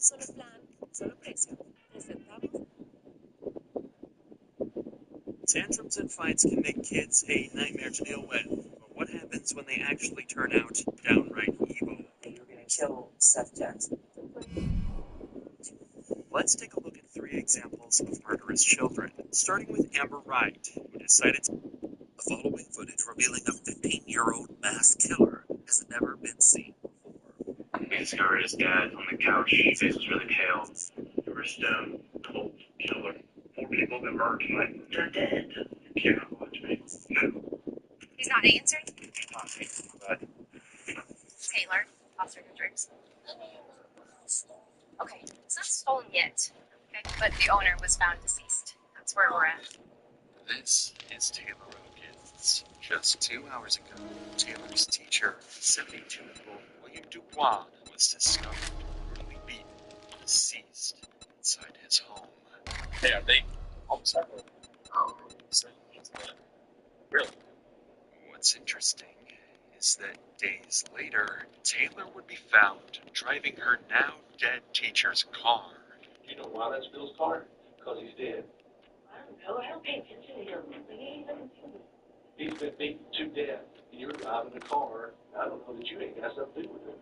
solo plan, solo precio. Presentamos. Tantrums and fights can make kids a nightmare to deal with, but what happens when they actually turn out downright evil? You're gonna kill Seth Jackson. Let's take a look at 3 examples of murderous children, starting with Amber Wright, who decided The following footage revealing a 15-year-old mass killer has never been seen before. We discovered his dad on the couch. His face was really pale. He was stoned. Cold killer. 4 people have been murdered tonight. They're dead. You cannot lie to me. No. He's not answering. But Taylor, Officer Hendricks. Okay, it's not stolen yet. Okay, but the owner was found deceased. That's where we're at. This is Taylor Roggins. Just 2 hours ago, Taylor's teacher, 72-year-old William Dubois, was discovered brutally beaten, deceased, inside his home. Hey, are they homicide? Really? What's interesting is that days later, Taylor would be found driving her now dead teacher's car. You know why that's Bill's car? Because he's dead. I don't know. I don't pay attention to your movie. He's been beaten to death. You're driving the car. I don't know that you ain't got something to do with it.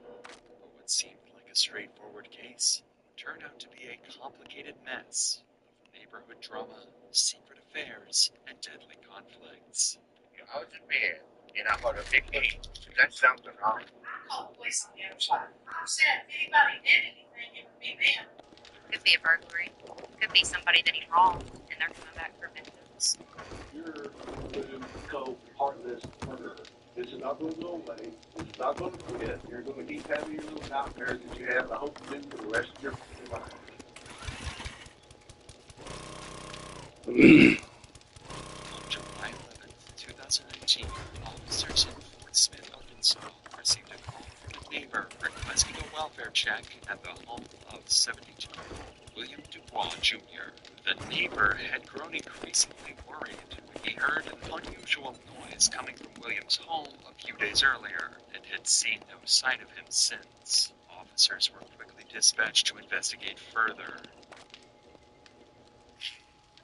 What seemed like a straightforward case turned out to be a complicated mess of neighborhood drama, secret affairs, and deadly conflicts. You always admit you're not going to pick me. That's something wrong. Oh, police on the other side. Who said if anybody did anything, it would be them? Could be a burglary. Could be somebody that he wronged, and they're coming back for vengeance. You're going to go part of this murder. This is not going to go away. This is not going to quit. You're going to keep having your little nightmares that you have, I hope you do for the rest of your life. On July 11th, 2019, officers in Fort Smith, Arkansas, received a call from a neighbor requesting a welfare check at the home of 72-year-old William Dubois Jr. The neighbor had grown increasingly worried when he heard an unusual noise coming from William's home a few days earlier and had seen no sign of him since. Officers were quickly dispatched to investigate further.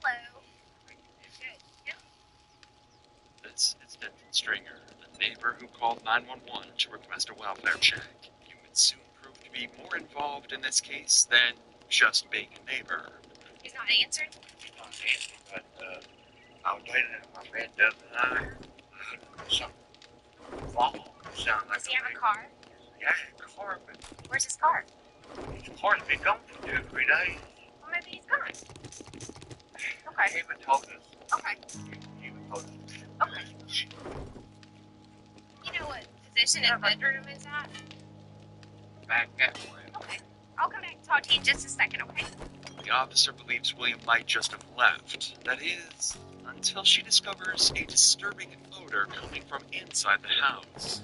Hello. Good. Yeah. This is Denton Stringer, the neighbor who called 911 to request a welfare check. You would soon prove to be more involved in this case than just being a neighbor. He's not answering. Not easy, but I was waiting at my bed the other night. Something fall. Sound like Does he have a car? Yeah, a car, but Where's his car? his car's been gone for 2 or 3 days. Well, maybe he's gone. He Okay. even told us. Okay. He even told us. Okay. You know what position his bedroom is at? Back that way. Okay. I'll come back and talk to you in just a second, okay? The officer believes William might just have left. That is, until she discovers a disturbing odor coming from inside the house.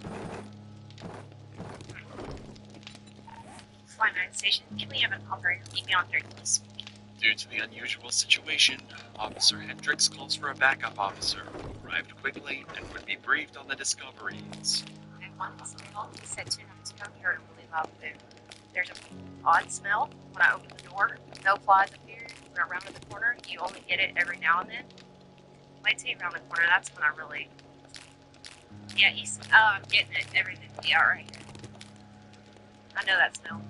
Fly 9 station. Can we have an operator meet me on 3, please? Due to the unusual situation, Officer Hendricks calls for a backup officer, who arrived quickly and would be briefed on the discoveries. I want this smell. He said 2 nights ago he heard a really loud boom. There's an odd smell when I open the door. No flies appear. We're around the corner. You only get it every now and then. When I say around the corner, that's when I really... Yeah, I'm getting it. Everything. Yeah, right here. I know that smell.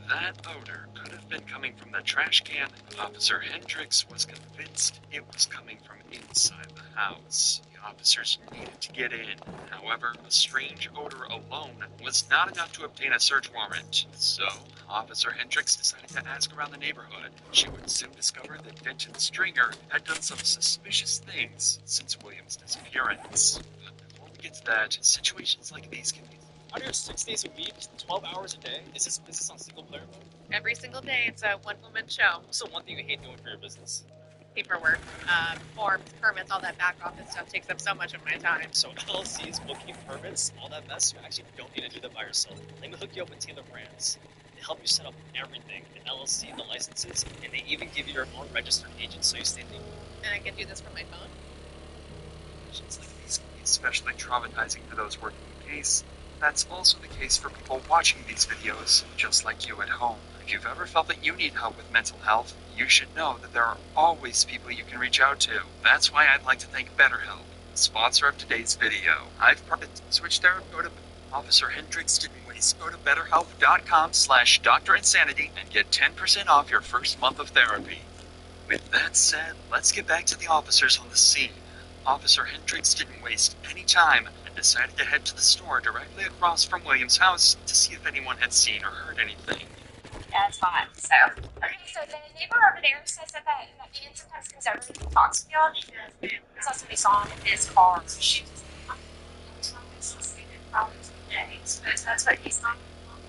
That odor could have been coming from the trash can. Officer Hendricks was convinced it was coming from inside the house. The officers needed to get in. However, a strange odor alone was not enough to obtain a search warrant. So, Officer Hendricks decided to ask around the neighborhood. She would soon discover that Denton Stringer had done some suspicious things since William's disappearance. But before we get to that, situations like these can be Out here 6 days a week, 12 hours a day. Is this on single player mode? Every single day, it's a one-woman show. What's the one thing you hate doing for your business? Paperwork, forms, permits, all that back office stuff takes up so much of my time. So LLCs, booking permits, all that mess, you actually don't need to do that by yourself. Let me hook you up with Taylor Brands. They help you set up everything, the LLC, the licenses, and they even give you your own registered agent so you stay legal. And I can do this from my phone. Situations like these can be especially traumatizing for those working the case. That's also the case for people watching these videos, just like you at home. If you've ever felt that you need help with mental health, you should know that there are always people you can reach out to. That's why I'd like to thank BetterHelp, sponsor of today's video. I've partnered Switch Therapy. Go to Officer Hendricks didn't waste. Go to betterhelp.com/DrInsanity and get 10% off your first month of therapy. With that said, let's get back to the officers on the scene. Officer Hendricks didn't waste any time and decided to head to the store directly across from William's house to see if anyone had seen or heard anything. Yeah, it's hot. So, okay, so the neighbor over there says that man sometimes comes over and talks to y'all. So somebody saw him in his car. She just problems with days, but that's what he's not.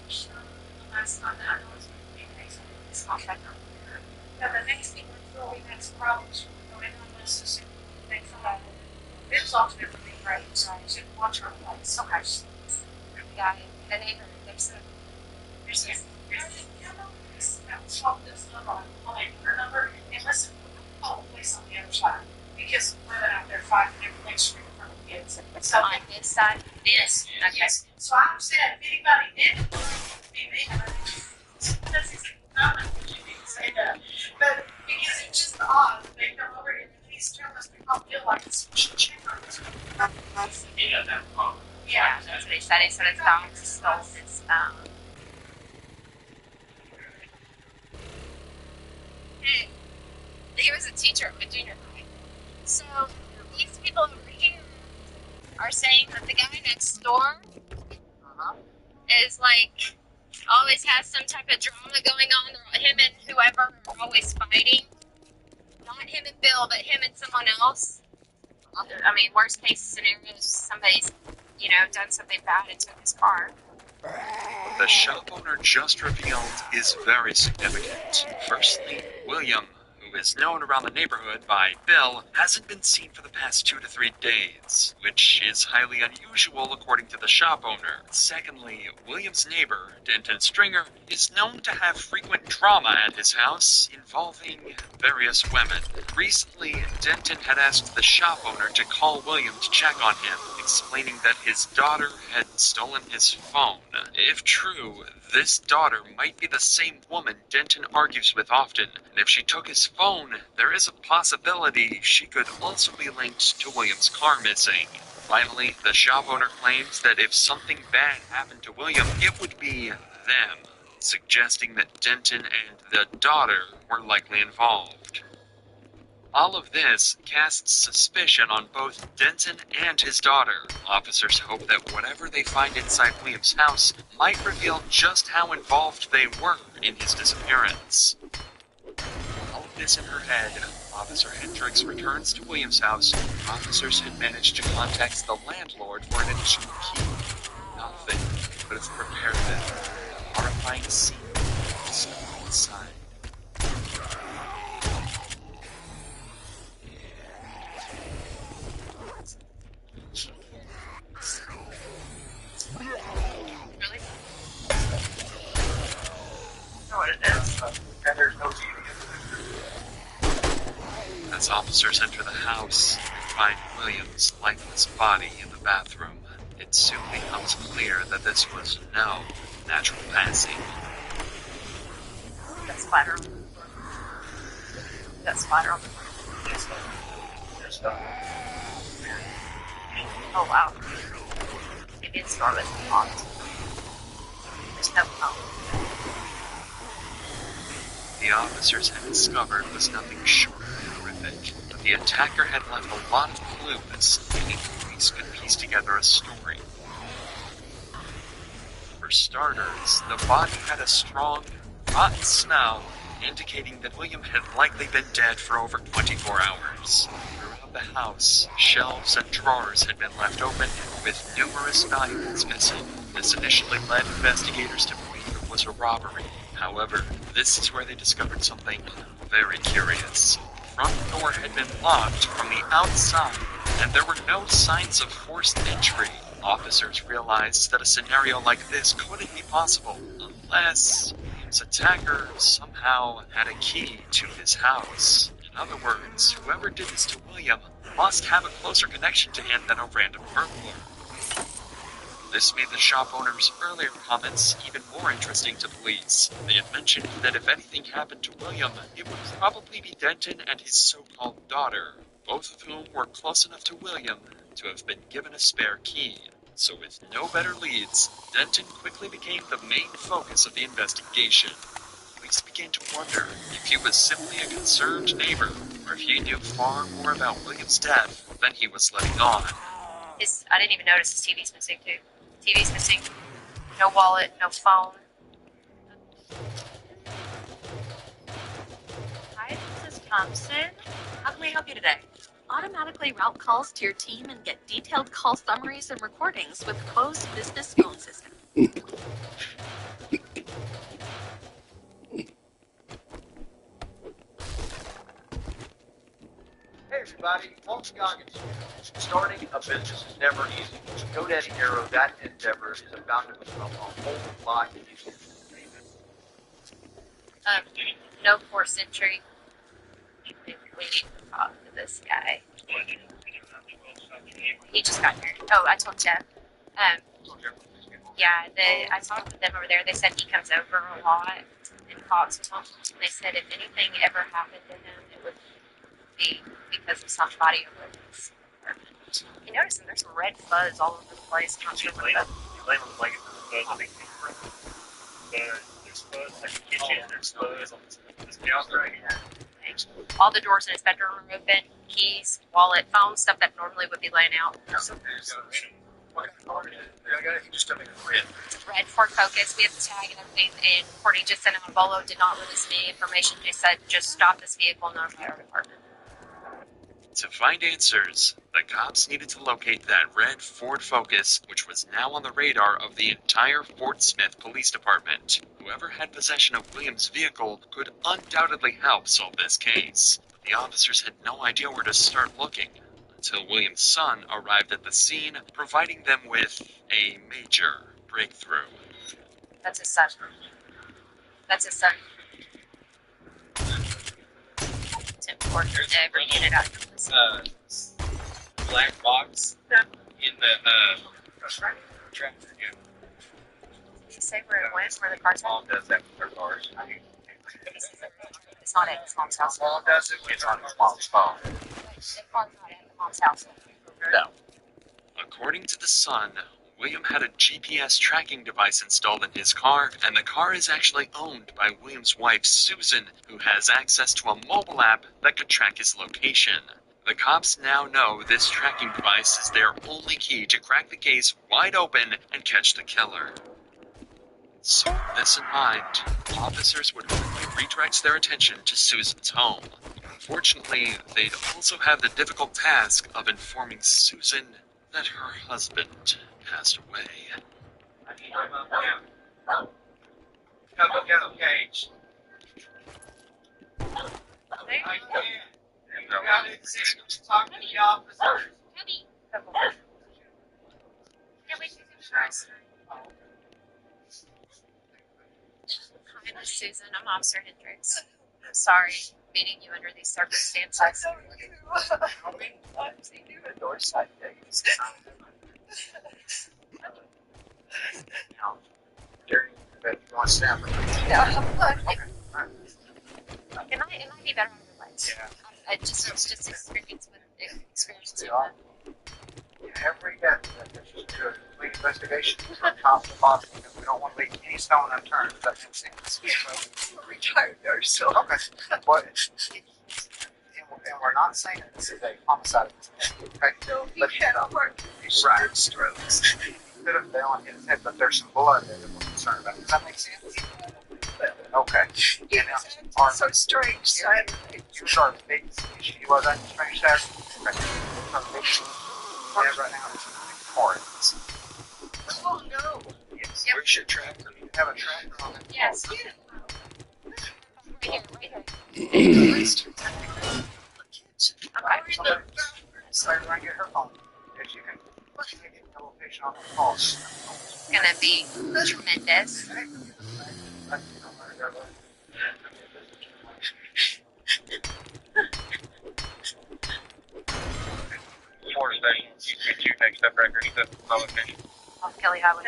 The last time that I was it's not that number. Yeah, the next thing we're throwing next problems going on this is things that it's ultimately right. So you should watch our place. Okay. Yeah, the neighbor, there's a swap this number on her number and listen, call the place on the other side because we're out there fighting every next street in front of kids. So on this side. This. Okay. Yes. So I'm saying if anybody did that's not say that. But because it's just odd, they come over and these terms become feel like it's checkers. Yeah, that problem. Yeah, that's what he said. He said it's dogs, so it's he was a teacher at junior high. So these people over here are saying that the guy next door is like always has some type of drama going on. Him and whoever are always fighting. Not him and Bill, but him and someone else. I mean, worst case scenario is somebody's, done something bad and took his car. What the shop owner just revealed is very significant. Firstly, William, who is known around the neighborhood by Bill, hasn't been seen for the past 2 to 3 days, which is highly unusual according to the shop owner. Secondly, William's neighbor, Denton Stringer, is known to have frequent drama at his house involving various women. Recently, Denton had asked the shop owner to call William to check on him, explaining that his daughter had stolen his phone. If true, this daughter might be the same woman Denton argues with often, and if she took his phone, there is a possibility she could also be linked to William's car missing. Finally, the shop owner claims that if something bad happened to William, it would be them, suggesting that Denton and the daughter were likely involved. All of this casts suspicion on both Denton and his daughter. Officers hope that whatever they find inside William's house might reveal just how involved they were in his disappearance. All of this in her head, Officer Hendricks returns to William's house. Officers had managed to contact the landlord for an additional key. Nothing could have prepared them for the horrifying scene inside. Really? No, it is. And there's no TV. As officers enter the house, they find William's lifeless body in the bathroom. It soon becomes clear that this was no natural passing. That splatter on the floor. That splatter on the floor. There's no. Oh, wow. Maybe the store was locked. There's no phone. The officers had discovered was nothing short of horrific, but the attacker had left a lot of clues, meaning police could piece together a story. For starters, the body had a strong, rotten smell, indicating that William had likely been dead for over 24 hours. Throughout the house, shelves and drawers had been left open, with numerous valuables missing. This initially led investigators to believe it was a robbery. However, this is where they discovered something very curious. The front door had been locked from the outside, and there were no signs of forced entry. Officers realized that a scenario like this couldn't be possible unless William's attacker somehow had a key to his house. In other words, whoever did this to William must have a closer connection to him than a random burglar. This made the shop owner's earlier comments even more interesting to police. They had mentioned that if anything happened to William, it would probably be Denton and his so-called daughter, both of whom were close enough to William to have been given a spare key. So with no better leads, Denton quickly became the main focus of the investigation. Police began to wonder if he was simply a concerned neighbor, or if he knew far more about William's death than he was letting on. I didn't even notice his TV's missing too. TV's missing. No wallet, no phone. Hi, this is Thompson. How can we help you today? Automatically route calls to your team and get detailed call summaries and recordings with closed business phone system. Hey everybody, Paul Scoggins. Starting a business is never easy. GoDaddy Arrow, that endeavor is about to become a whole lot easier. No 4th century. We need to talk to this guy. He just got here. Oh, I told Jeff. Yeah, I talked with them over there. They said he comes over a lot and talks to them. They said if anything ever happened to him, it would be because of somebody over his apartment. You notice there's some red fuzz all over the place. I'm not sure what that. You blame them like it's fuzz. I think there's fuzz like the kitchen. There's fuzz on this house right here. All the doors in his bedroom are open. Keys, wallet, phone, stuff that normally would be laying out. What kind of car is it? I got it. He just told me the red. Red Ford Focus. We have the tag and everything. And Courtney just sent him a bolo. Did not release me information. They said just stop this vehicle and notify our department. To find answers, the cops needed to locate that red Ford Focus, which was now on the radar of the entire Fort Smith Police Department. Whoever had possession of William's vehicle could undoubtedly help solve this case. But the officers had no idea where to start looking, until William's son arrived at the scene, providing them with a major breakthrough. That's his son. That's his son. It's important to ever get it out of this. Black box in the tractor. Yeah. Did you say where it went? Where the car's Mom does that with her cars. It's not at his mom's house. Mom does it when it's on his mom's phone. The car's not at the mom's house. No. According to the son, William had a GPS tracking device installed in his car, and the car is actually owned by William's wife, Susan, who has access to a mobile app that could track his location. The cops now know this tracking device is their only key to crack the case wide open and catch the killer. So with this in mind, officers would quickly redirect their attention to Susan's home. Unfortunately, they'd also have the difficult task of informing Susan that her husband passed away. I need my Come look out, Cage. I can't. You got it. Talk to the officers. Hi, Miss Susan. I'm Officer Hendricks. I'm sorry meeting you under these circumstances. How many times they do endorse side days? Now, during the you want to stand with me? Yeah. Okay. All right. It might be better on your legs. Yeah. It's just experience with Every death that there's just do a complete investigation from top to bottom because we don't want to leave any stone unturned. Does that make sense? We're retired there, so. Okay. But, and we're not saying this is a homicide. Okay? No, he had a heart condition, strokes. He could have fell on his head, but there's some blood there that we're concerned about. Does that make sense? Okay. Yeah, it's so strange, Saturday. You saw the big issue. He was that strange Saturday? Okay. Right now, it's important. Oh no! Yes. Yep. Where's your tractor? You have a tractor on it? Yes. Right here. Okay. So I'm going to get her phone. If you can get the location on the calls. It's gonna be tremendous. Morning, you get your next step record, you put the location. off Kelly Highway.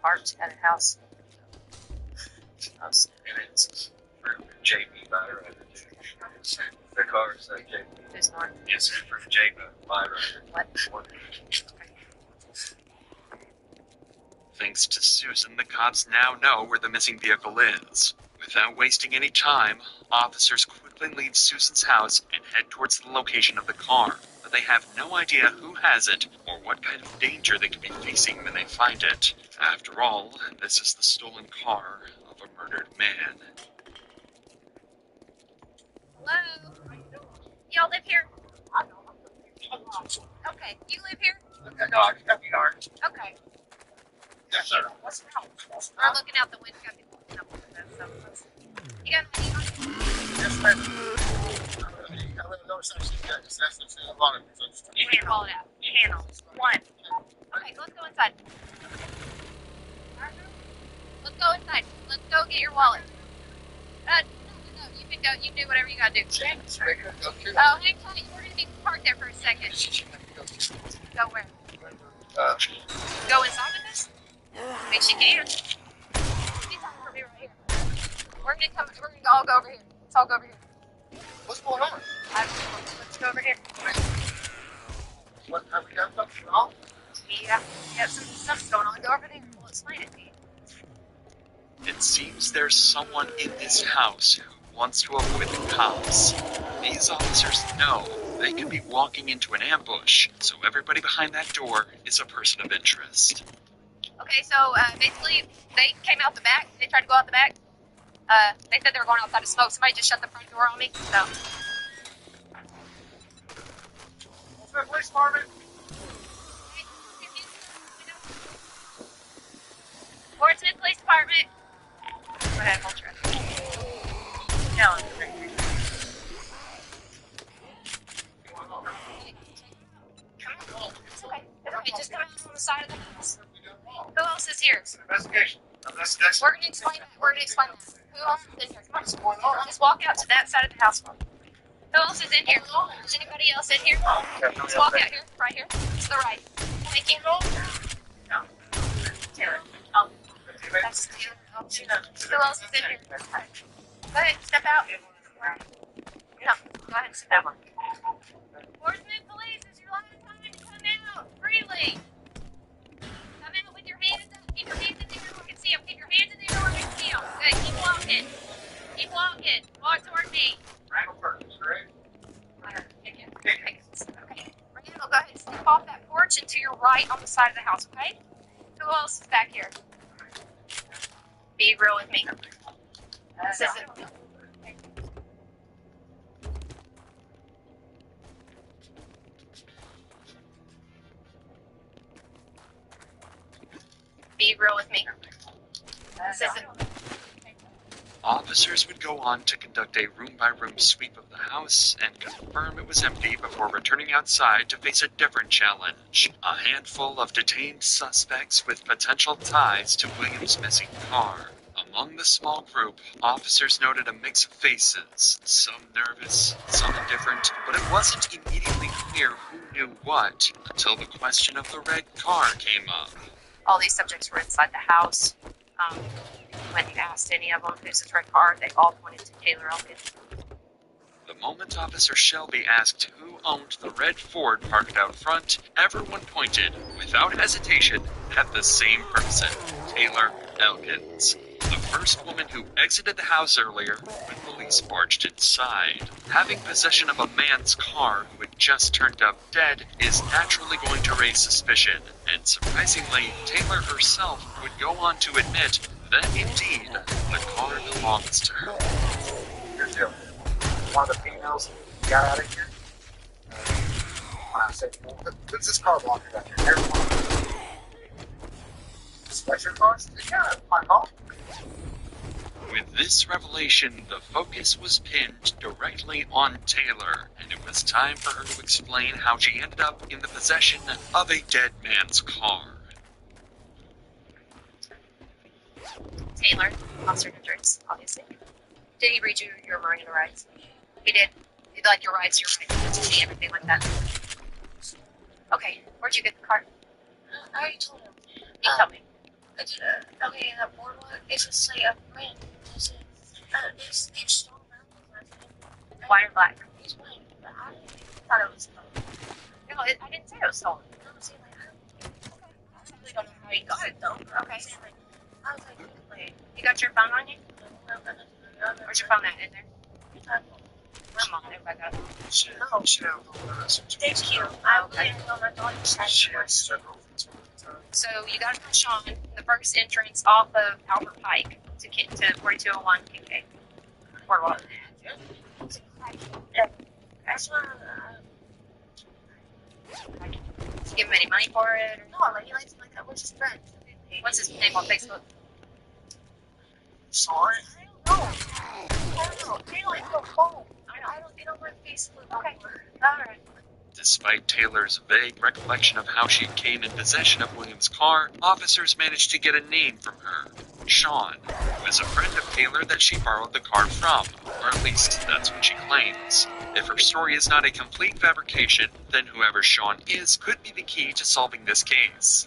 Parked at a house. And it's for JB Byrider. The car is JB. Who's not? It's for JB Byrider. What? Thanks to Susan, the cops now know where the missing vehicle is. Without wasting any time, officers quickly leave Susan's house and head towards the location of the car, but they have no idea who has it or what kind of danger they could be facing when they find it. After all, this is the stolen car of a murdered man. Hello? Y'all live here? Okay, you live here? No, I got the yard. Okay. Yes, sir. We're looking out the window. You got any on you? Yes, ma'am. You can't call it out. Channel 1. Okay, let's go inside. Let's go inside. Let's go get your wallet. No, you can go. You do whatever you gotta do. Oh, hang tight. We're gonna be parked there for a second. Go where? Go inside with us? I mean, she can. She's over me right here. We're gonna all go over here. Let's all go over here. What's going on? Let's go over here. What, have we got something wrong? Yeah, we have something going on. Go over there. We'll explain it to you. It seems there's someone in this house who wants to avoid the cops. These officers know they could be walking into an ambush, so everybody behind that door is a person of interest. Okay, so basically, they came out the back. They tried to go out the back. They said they were going outside to smoke. Somebody just shut the front door on me. So. What's that police department? Portsmouth Police Department. Go ahead, hold your No. Come on. It's okay. It's okay. Just come out on the side of the house. Who else is here? Investigation. We're going to explain that. Who else is in here? Come on. Just walk out to that side of the house. Who else is in here? Is anybody else in here? Just walk out here. Right here. To the right. Thank you. Taylor. Oh. That's Taylor. Who else is in here? Go ahead. Step out. No. Go ahead and step out. Portsmouth Police, is your last time to come out freely. Come out with your hands up. Keep your hands in the air where we can see them. Keep your hands in the air where we can see them. Good. Keep walking. Keep walking. Walk toward me. Randall Perkins, right? Okay. Randall, go ahead and step off that porch and to your right on the side of the house, okay? Who else is back here? Be real with me. This isn't... Be real with me. This isn't... Officers would go on to conduct a room-by-room sweep of the house and confirm it was empty before returning outside to face a different challenge. A handful of detained suspects with potential ties to Williams' missing car. Among the small group, officers noted a mix of faces, some nervous, some indifferent, but it wasn't immediately clear who knew what until the question of the red car came up. All these subjects were inside the house. When you asked any of them who's this red car, they all pointed to Taylor Elkin. The moment Officer Shelby asked who owned the red Ford parked out front, everyone pointed, without hesitation, at the same person, Taylor Elkins. The first woman who exited the house earlier when police barged inside. Having possession of a man's car who had just turned up dead is naturally going to raise suspicion, and surprisingly, Taylor herself would go on to admit that indeed, the car belongs to her. Here's the deal. One of the females got out of here. When I said, well, who's this car belong to back here? Here's one. That's your car? Yeah, my car. With this revelation, the focus was pinned directly on Taylor, and it was time for her to explain how she ended up in the possession of a dead man's car. Taylor, Officer Hendricks, obviously. Did he read you your Miranda rights? He did. like your rights, everything like that. Okay, where'd you get the car? I already told him. You tell me. I did okay, in that boardwalk, it's just like a brand. It's stone around. White or black? It's white, but I thought it was stolen. No, I didn't say it was stolen. No, I'm saying, like, I really don't know how he got it, though. But I'm saying, like, I was like, You got your phone on you? Where's your phone at? In there? Come on, everybody got it. No. Thank you. I really didn't know my daughter had So you got it from Sean, the first entrance off of Albert Pike to 4201 Kincaid. Boardwalk. That's why, Give him any money for it? no, like, he likes like that. What's his friend? What's his name on Facebook? Sean? I don't know. They don't have a phone. I don't get over Facebook. Okay. Alright. Despite Taylor's vague recollection of how she came in possession of William's car, officers managed to get a name from her. Sean, who is a friend of Taylor that she borrowed the car from, or at least that's what she claims. If her story is not a complete fabrication, then whoever Sean is could be the key to solving this case.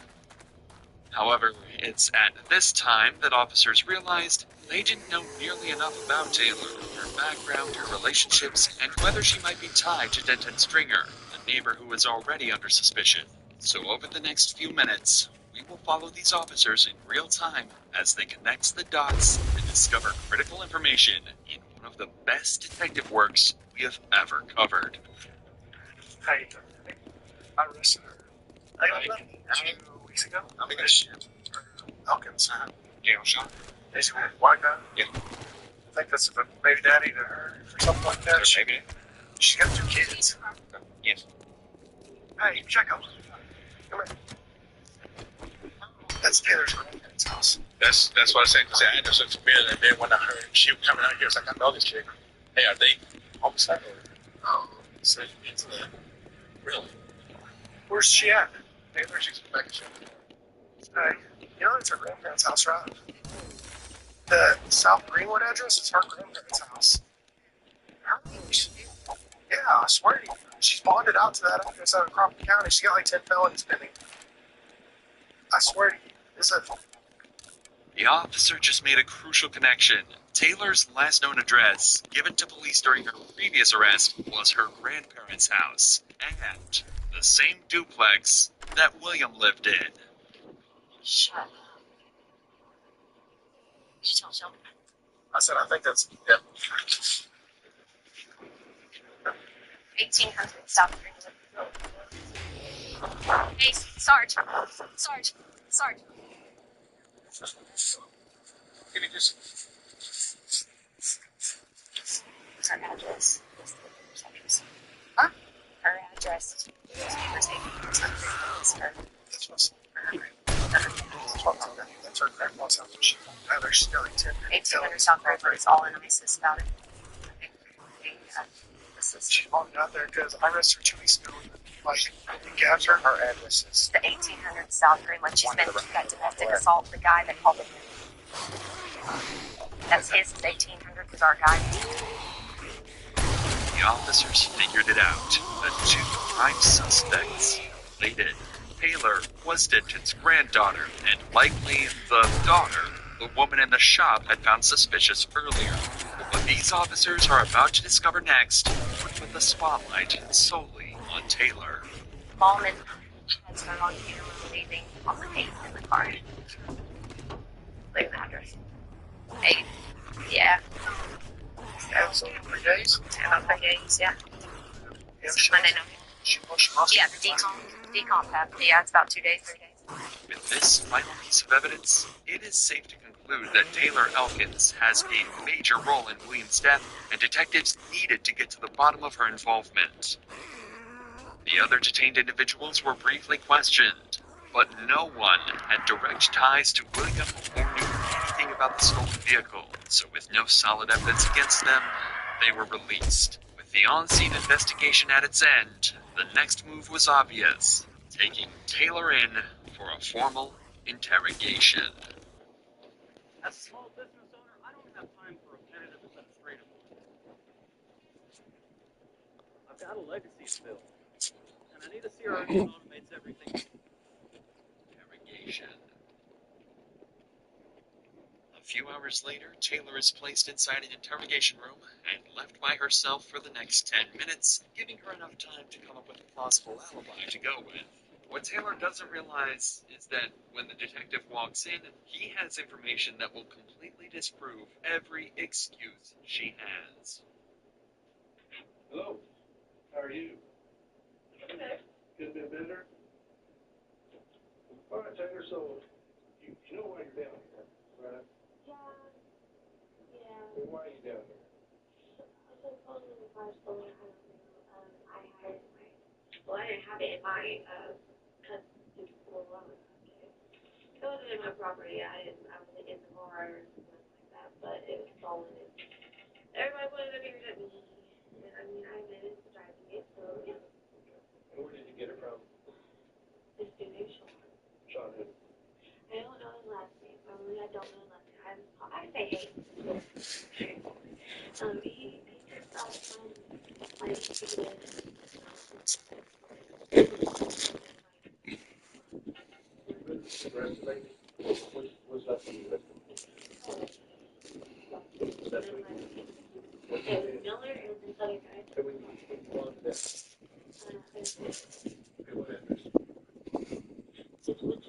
However, it's at this time that officers realized they didn't know nearly enough about Taylor, her background, her relationships, and whether she might be tied to Denton Stringer, a neighbor who was already under suspicion. So over the next few minutes, we will follow these officers in real time as they connect the dots and discover critical information in one of the best detective works we have ever covered. Hey, I arrested her. Like 2 weeks ago. I think that's Elkins. Gail Shaw. Basically, white guy. Yeah. I think that's the baby daddy to her or something like that. Maybe. She's got 2 kids. Yes. Hey, check out. Come here. That's Taylor's grandparents' house. That's what I said. Because the address looks familiar. And then when I heard she was coming out here, I was like, I know this chick. Hey, are they homicide or so it's really? Where's she at? Taylor, she's back in Chevy. Hey, you know it's her grandparents' house, right? The South Greenwood address is her grandparents' house. Yeah, I swear to you. She's bonded out to that address out of Crawford County. She got like 10 felonies pending. I swear to you. It's a... The officer just made a crucial connection. Taylor's last known address, given to police during her previous arrest, was her grandparents' house, and the same duplex that William lived in. Shut up. Did you tell Sheldon? I said, I think that's... Yeah. 1800 South Greenwood. Hey, Sarge. Give me just... Her address. Huh? Her address. That's her. That's what's... That's her grandma's house. She's got like 10... 1800 South Greenwood is all in ISIS about it. She's bonded out there because I arrested her 2 weeks ago. Like, gapped her. Her address is... The 1800 South Greenwood. She's got domestic assault. The guy that called it. That's his 1800 was our guy. The officers figured it out. The 2 prime suspects related. Taylor was Denton's granddaughter, and likely the daughter the woman in the shop had found suspicious earlier. What these officers are about to discover next would put the spotlight solely on Taylor. Ballman has her on camera leaving on the 8th in the car. Look at the address. 8. Yeah. So 3 days? About 3 days, yeah. Yeah, Monday night. Yeah, the decomp happened. Yeah, it's about 2 days, 3 days. With this final piece of evidence, it is safe to conclude that Taylor Elkins has a major role in William's death, and detectives needed to get to the bottom of her involvement. The other detained individuals were briefly questioned, but no one had direct ties to William or knew anything about the stolen vehicle, so with no solid evidence against them, they were released. With the on-scene investigation at its end, the next move was obvious, taking Taylor in for a formal interrogation. As a small business owner, I don't have time for repetitive administrative work. I've got a legacy to build. And I need to see her automates everything. Interrogation. A few hours later, Taylor is placed inside an interrogation room and left by herself for the next 10 minutes, giving her enough time to come up with a plausible alibi to go with. What Taylor doesn't realize is that when the detective walks in, he has information that will completely disprove every excuse she has. Hello. How are you? Okay. Could have been better. All right, Taylor, so you know why you're down here, right? Yeah. Well, why are you down here? I was calling in regards to what I didn't have it in my, custody school loan. It wasn't in my property. I wasn't in the bar or something like that, but it was stolen. And everybody wanted to figure it at me. And I mean, I admitted to driving it, so yeah. And where did you get it from? This dude named Sean. Sean who? I don't know his last name. I don't know his last name. I say hey. He just got some, like, he The rest of lady? What's left of the rest of the That's what you It was Miller and this other guy. And when you go on to that, okay, what address? Just which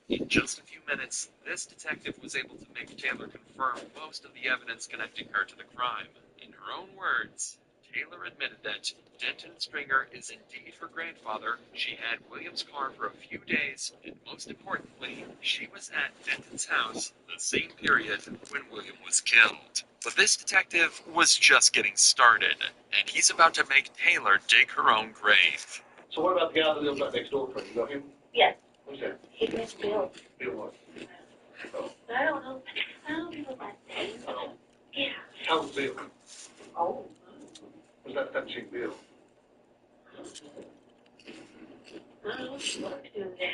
In just a few minutes, this detective was able to make Taylor confirm most of the evidence connecting her to the crime. In her own words, Taylor admitted that Denton Stringer is indeed her grandfather. She had William's car for a few days, and most importantly, she was at Denton's house the same period when William was killed. But this detective was just getting started, and he's about to make Taylor dig her own grave. So what about the guy that lives right next door from you? You know him? yes. Who's that? His name's Bill. Bill what? Oh. I don't know his last name. Yeah. How was Bill? Oh. Was that chick Bill? I don't know what to do with that.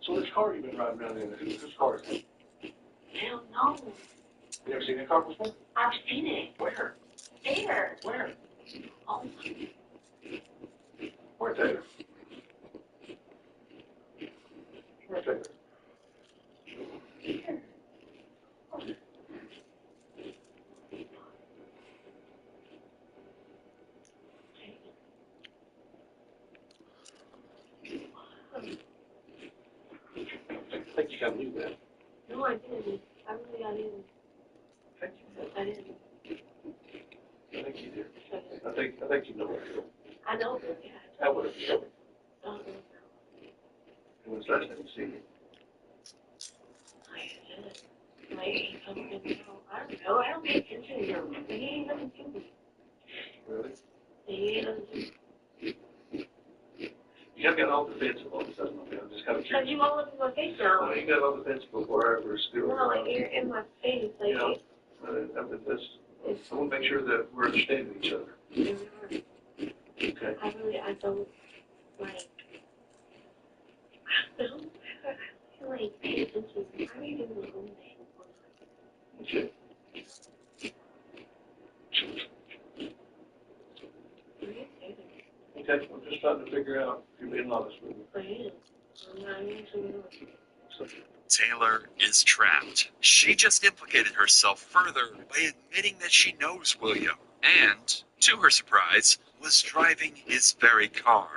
So this car you've been riding around in, whose car is it? I don't know. You ever seen that car before? I've seen it. Where? There. Where? Oh. Where, Taylor? Where, Taylor? Here. I think you gotta leave that. No, I didn't. I really got in. Thank you. I didn't. I think you did. I think you know where to go. I know that, yeah. How would it be? Don't know. When's the last time you seen him? Like, he comes in, I don't know. I don't pay attention to him. He ain't nothing to me. Really? He ain't nothing to me. You have got all defensive all of a sudden. I'm just kind of Because curious. you all up in my face now. No, you got all defensive before I ever stood No, around. like, you're in my face. Like, You know, I want to make sure that we're understanding each other. Okay. I don't, like, I don't like, pay attention. I need to do my own thing. Okay. Okay, I'm just trying to figure out if you're being honest with me. I am. I'm not even So, Taylor is trapped. She just implicated herself further by admitting that she knows William, and, to her surprise, was driving his very car.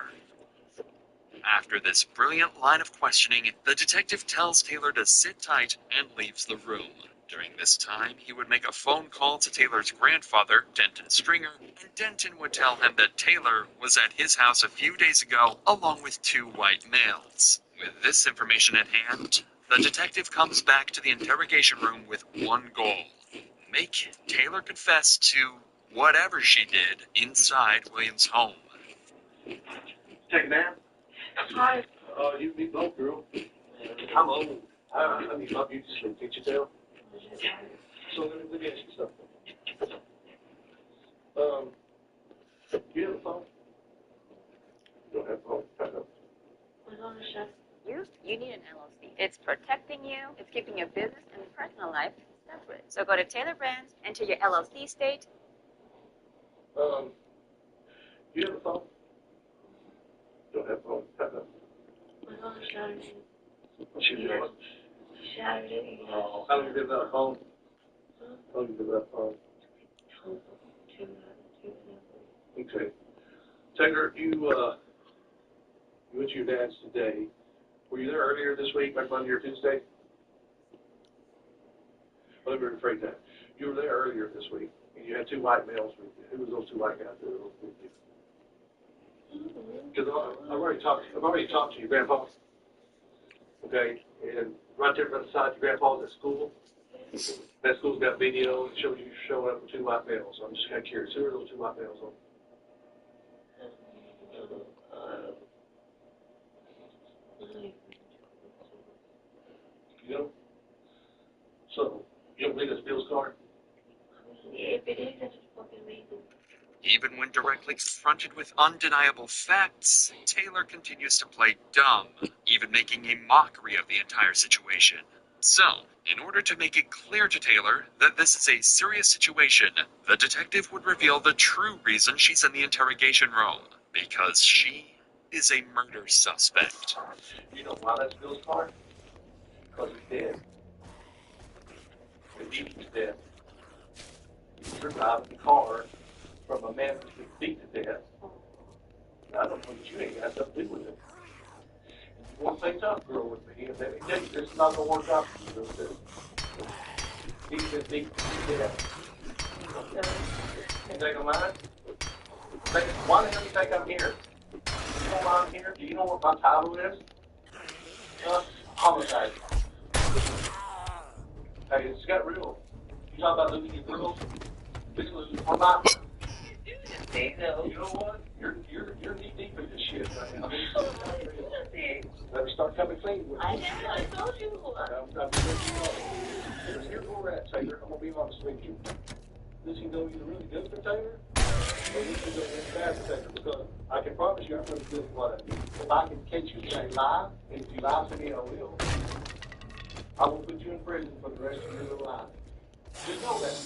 After this brilliant line of questioning, the detective tells Taylor to sit tight and leaves the room. During this time, he would make a phone call to Taylor's grandfather, Denton Stringer, and Denton would tell him that Taylor was at his house a few days ago, along with 2 white males. With this information at hand, the detective comes back to the interrogation room with one goal: make Taylor confess to whatever she did inside William's home. Take a nap? Hi. You be both, girl. I'm old. I need love you to sleep. Can't you tell? So let me ask you something. You have a phone? You don't have a phone? I know. You need an LLC. It's protecting you, it's keeping your business and personal life separate. So go to Taylor Brands, enter your LLC state. You have a phone? You don't have a phone? I know. She was what? Oh, how long you been without a phone? How long you been without a phone? Okay. Taylor, you went to your dad's today. Were you there earlier this week, like Monday or Tuesday? Let me rephrase that. You were there earlier this week, and you had two white males with you. Who was those two white guys that were with you? Because I've already talked to your grandpa. Okay, and right there by the side of your grandpa's at school. That school's got video and shows you showing up with two white males. I'm just kind of curious. Who are those two white males on? You know? So, you don't believe that's Bill's car? If it is, that's just fucking amazing. Even when directly confronted with undeniable facts, Taylor continues to play dumb, even making a mockery of the entire situation. So, in order to make it clear to Taylor that this is a serious situation, the detective would reveal the true reason she's in the interrogation room. Because she is a murder suspect. You know why that's Bill's car? Because he's dead. The he's dead. You're driving the car from a man who's been beat to death. I don't know that you ain't got something to do with it. You want to play tough girl with me, and let me tell you, this is not going to work out for you. He's been beat to death. You think I'm lying? Why the hell do you think I'm here? You know why I'm here? Do you know what my title is? Homicide. Hey, it's got real. You talk about losing your girls? This was for my. You know what? You're knee deep in this shit right now. Let me start coming clean with you. I told you. Here's where we're at, Taylor. I'm gonna be honest with you. Does he know you're really good for Taylor? Or does he know you're bad for Taylor? Because I can promise you I'm really good at what I do. If I can catch you in a lie, and if you lie to me, I will put you in prison for the rest of your little life. Just know that.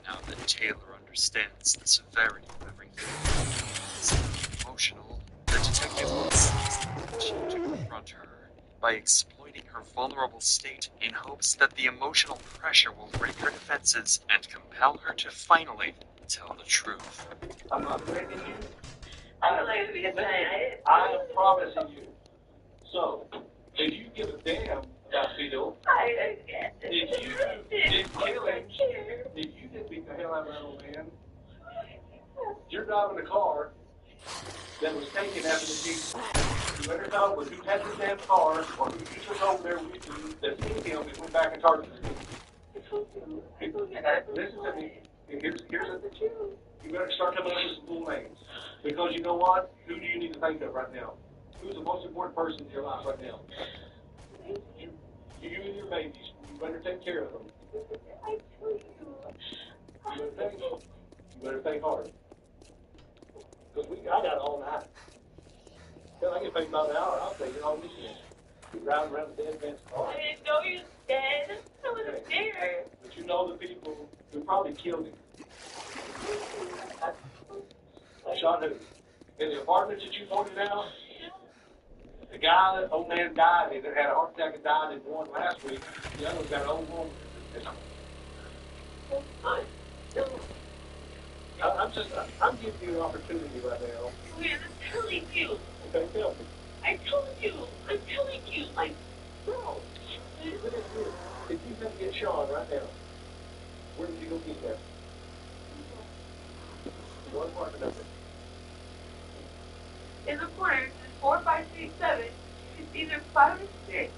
Now that Taylor understands the severity of everything, is emotional, the detective will seize the opportunity to confront her by exploiting her vulnerable state in hopes that the emotional pressure will break her defenses and compel her to finally tell the truth. I'm not threatening you. I like to be a I am promising you. So, if you give a damn about Bill, if you didn't kill him, if you didn't beat the hell out of that old man, you're driving a car that was taken after the thief. You better know who had the damn car or who you took over there with you that seen him and went back and targeted him. Listen to me. Here's the truth. You better start coming up with some full names. Because you know what? Who do you need to think of right now? Who's the most important person in your life right now? You and your babies. You better take care of them. You better think hard. Because I got all night. Hell, I get paid about an hour. I'll take it all weekend. You ride around the dead man's car. I didn't know he was dead. I wasn't there. But you know the people who probably killed him. Shot who? In the apartments that you pointed out? The guy, that old man died, either had a heart attack and died in one last week. The other got an old woman. I'm giving you an opportunity right now. I'm telling you. Okay, tell me. I told you. I'm telling you. Like, bro. If you had to get Sean right now, where would you go get that? What apartment number? In the corner, 4, 5, 6, 7. It's either 5 or 6.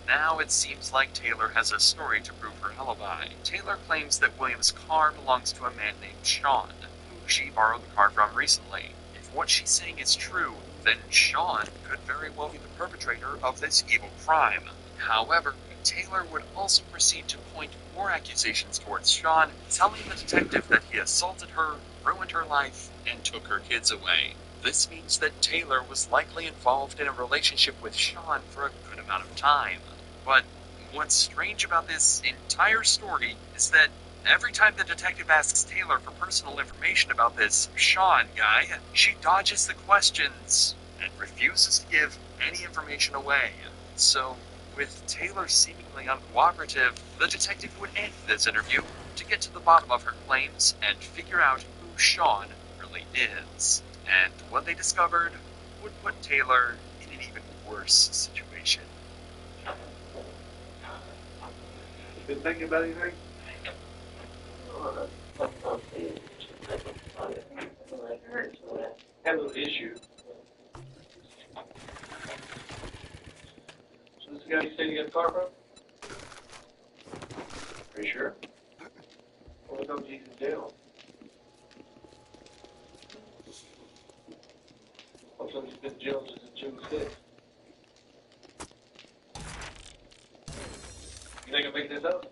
Now it seems like Taylor has a story to prove her alibi. Taylor claims that William's car belongs to a man named Sean, who she borrowed the car from recently. If if what she's saying is true, then Sean could very well be the perpetrator of this evil crime. However, Taylor would also proceed to point more accusations towards Sean, telling the detective that he assaulted her, ruined her life, and took her kids away. This means that Taylor was likely involved in a relationship with Sean for a good amount of time. But what's strange about this entire story is that every time the detective asks Taylor for personal information about this Sean guy, she dodges the questions and refuses to give any information away. So, with Taylor seemingly uncooperative, the detective would end this interview to get to the bottom of her claims and figure out who Sean really is. And what they discovered would put Taylor in an even worse situation. You been thinking about anything? Have a little issue. So this is the guy you said you got the car from? Are you sure? Well, look up Jesus in jail. Also, he's been in jail since June 6th. You think I'm making this up?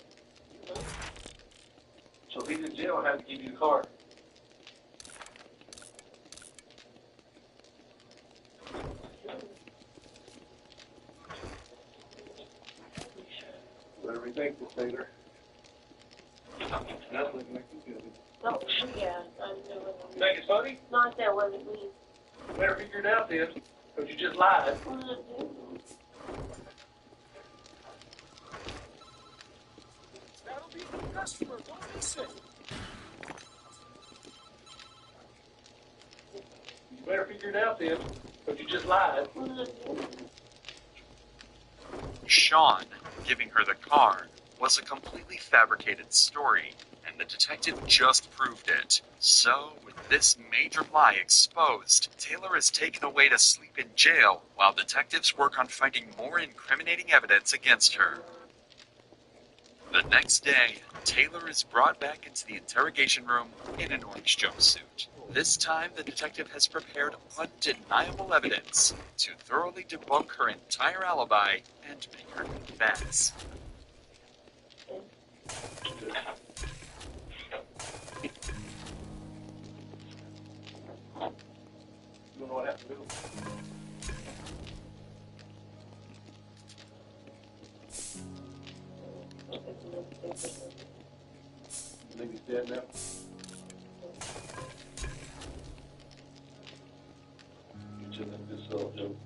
So if he's in jail, I have to give you the car. Better rethink this, Taylor. Nothing makes me feel good. No, yeah, I know. You think it's funny? Not that wasn't me. You better figure it out then, because you just lied. That'll be the customer. Don't miss it. You better figure it out then, because you just lied. Sean giving her the car was a completely fabricated story, and the detective just proved it. So, with this major lie exposed, Taylor is taken away to sleep in jail while detectives work on finding more incriminating evidence against her. The next day, Taylor is brought back into the interrogation room in an orange jumpsuit. This time, the detective has prepared undeniable evidence to thoroughly debunk her entire alibi and make her confess. You know what happened to him? You think he's dead now? You just think this is all a joke?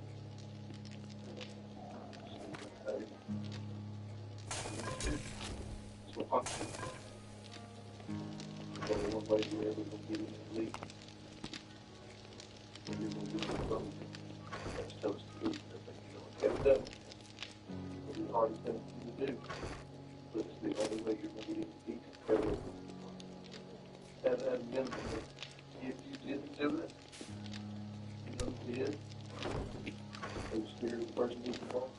It's what punks do. There's only one way you're ever going to get him to leave. You're going to do something that's toast to do. That's like you're going to get it done. It'll be the hardest thing for you to do. But it's the only way you're going to get him to eat together. At a minimum, if you didn't do it, you know you did. Are you scared of the person who's involved?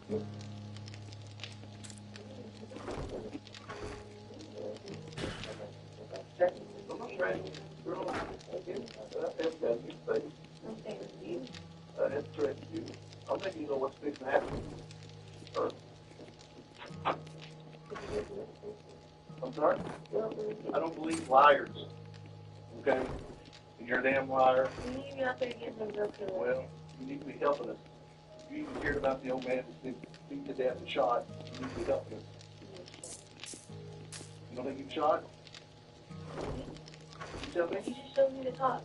I'm not trying to girl. Again, I haven't got you face. I have threatened you. I'm thinking you know what's fixing to happen. I'm sorry? I don't believe liars. Okay? And you're a damn liar. Well, you need to be helping us. If you even cared about the old man that's been beaten to death and shot, you need to be helping us. You don't think you shot? You tell me? You just showed me the top.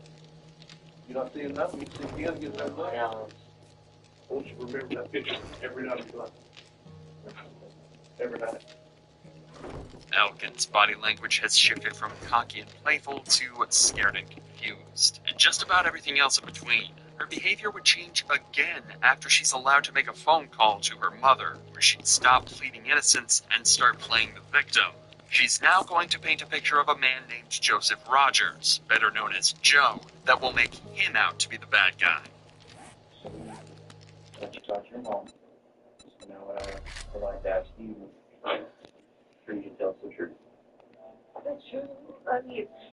You're not seeing nothing. You see again, get that light. I want you to remember that picture every night of your life. Every night. Elkin's body language has shifted from cocky and playful to scared and confused, and just about everything else in between. Her behavior would change again after she's allowed to make a phone call to her mother, where she'd stop pleading innocence and start playing the victim. She's now going to paint a picture of a man named Joseph Rogers, better known as Joe, that will make him out to be the bad guy. Let you talk to your mom. So now I'd like to ask you, sure you can tell us the truth. That's true. I mean,